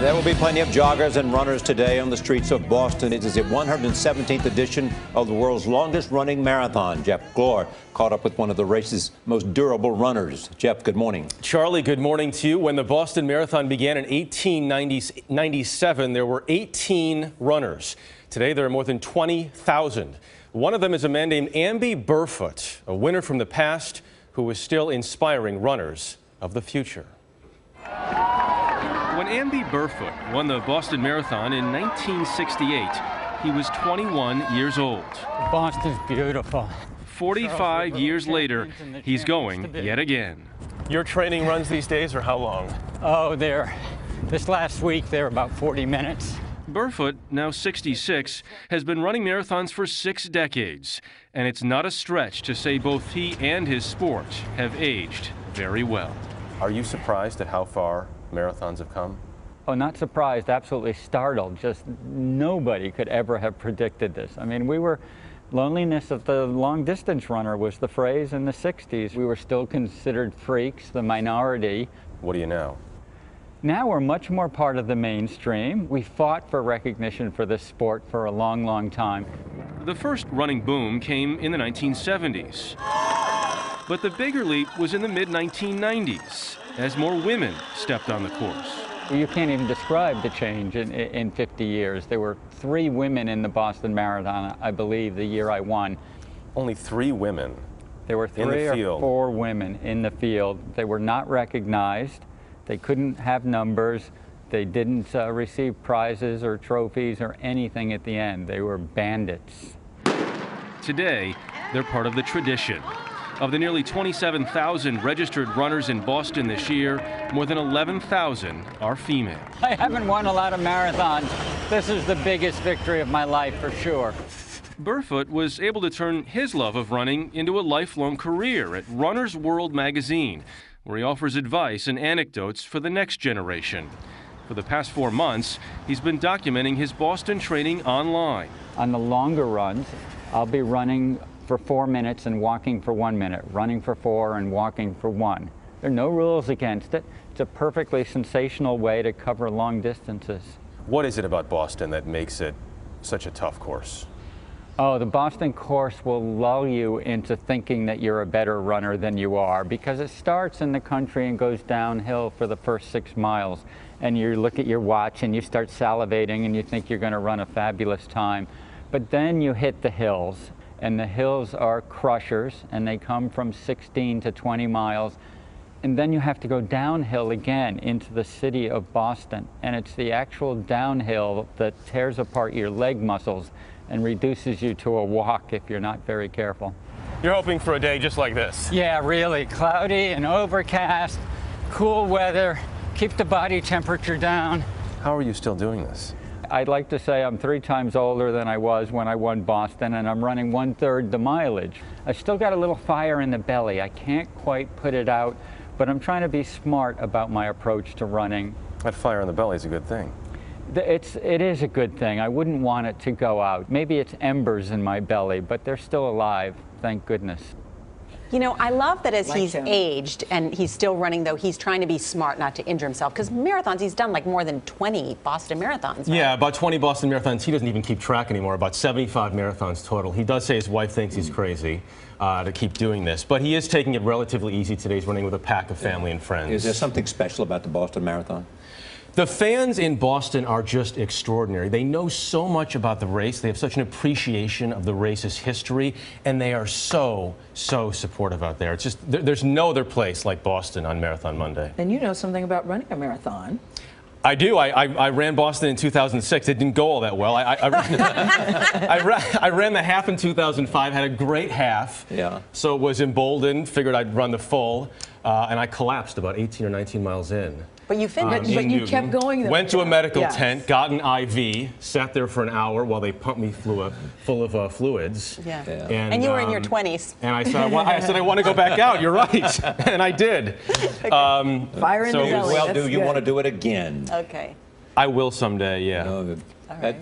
There will be plenty of joggers and runners today on the streets of Boston. It is the 117th edition of the world's longest running marathon. Jeff Glor caught up with one of the race's most durable runners. Jeff, good morning. Charlie, good morning to you. When the Boston Marathon began in 1897, there were 18 runners. Today, there are more than 20,000. One of them is a man named Amby Burfoot, a winner from the past who is still inspiring runners of the future. When Amby Burfoot won the Boston Marathon in 1968, he was 21 years old. Boston's beautiful. 45 years later, he's going yet again. Your training runs these days, or how long? Oh, this last week, they're about 40 minutes. Burfoot, now 66, has been running marathons for 6 decades, and it's not a stretch to say both he and his sport have aged very well. Are you surprised at how far marathons have come? Oh, not surprised, absolutely startled. Just nobody could ever have predicted this. I mean, loneliness of the long distance runner was the phrase in the 60s. We were still considered freaks, the minority. What do you know? Now we're much more part of the mainstream. We fought for recognition for this sport for a long, long time. The first running boom came in the 1970s. But the bigger leap was in the mid-1990s, as more women stepped on the course. You can't even describe the change in 50 years. There were 3 women in the Boston Marathon, I believe, the year I won. Only 3 women? There were 3 or 4 women in the field. They were not recognized. They couldn't have numbers. They didn't receive prizes or trophies or anything at the end. They were bandits. Today, they're part of the tradition. Of the nearly 27,000 registered runners in Boston this year, more than 11,000 are female. I haven't won a lot of marathons. This is the biggest victory of my life for sure. Burfoot was able to turn his love of running into a lifelong career at Runner's World magazine, where he offers advice and anecdotes for the next generation. For the past 4 months, he's been documenting his Boston training online. On the longer runs, I'll be running for 4 minutes and walking for 1 minute, running for 4 and walking for 1. There are no rules against it. It's a perfectly sensational way to cover long distances. What is it about Boston that makes it such a tough course? Oh, the Boston course will lull you into thinking that you're a better runner than you are, because it starts in the country and goes downhill for the first 6 miles. And you look at your watch and you start salivating and you think you're going to run a fabulous time. But then you hit the hills, and the hills are crushers, and they come from 16 to 20 miles. And then you have to go downhill again into the city of Boston. And it's the actual downhill that tears apart your leg muscles and reduces you to a walk if you're not very careful. You're hoping for a day just like this? Yeah, really. Cloudy and overcast, cool weather, keep the body temperature down. How are you still doing this? I'd like to say I'm 3 times older than I was when I won Boston, and I'm running 1/3 the mileage. I still got a little fire in the belly. I can't quite put it out, but I'm trying to be smart about my approach to running. That fire in the belly is a good thing. It is a good thing. I wouldn't want it to go out. Maybe it's embers in my belly, but they're still alive, thank goodness. You know, I love that as he's aged and he's still running, though, he's trying to be smart not to injure himself. Because marathons, he's done like more than 20 Boston marathons. Right? Yeah, about 20 Boston marathons. He doesn't even keep track anymore, about 75 marathons total. He does say his wife thinks he's crazy to keep doing this. But he is taking it relatively easy today. He's running with a pack of family and friends. Is there something special about the Boston Marathon? The fans in Boston are just extraordinary. They know so much about the race. They have such an appreciation of the race's history, and they are so supportive out there. It's just, there's no other place like Boston on Marathon Monday. And you know something about running a marathon. I do. I ran Boston in 2006. It didn't go all that well. I ran the half in 2005, had a great half. Yeah. So was emboldened, figured I'd run the full, and I collapsed about 18 or 19 miles in. But you finished. But you kept going. Went to a medical tent, got an IV, sat there for an hour while they pumped me full of fluids. Yeah. And you were in your 20s. And I said, I want to go back out. You're right. And I did. Fire in the belly. Well, do you want to do it again? Okay. I will someday, yeah. No, All right.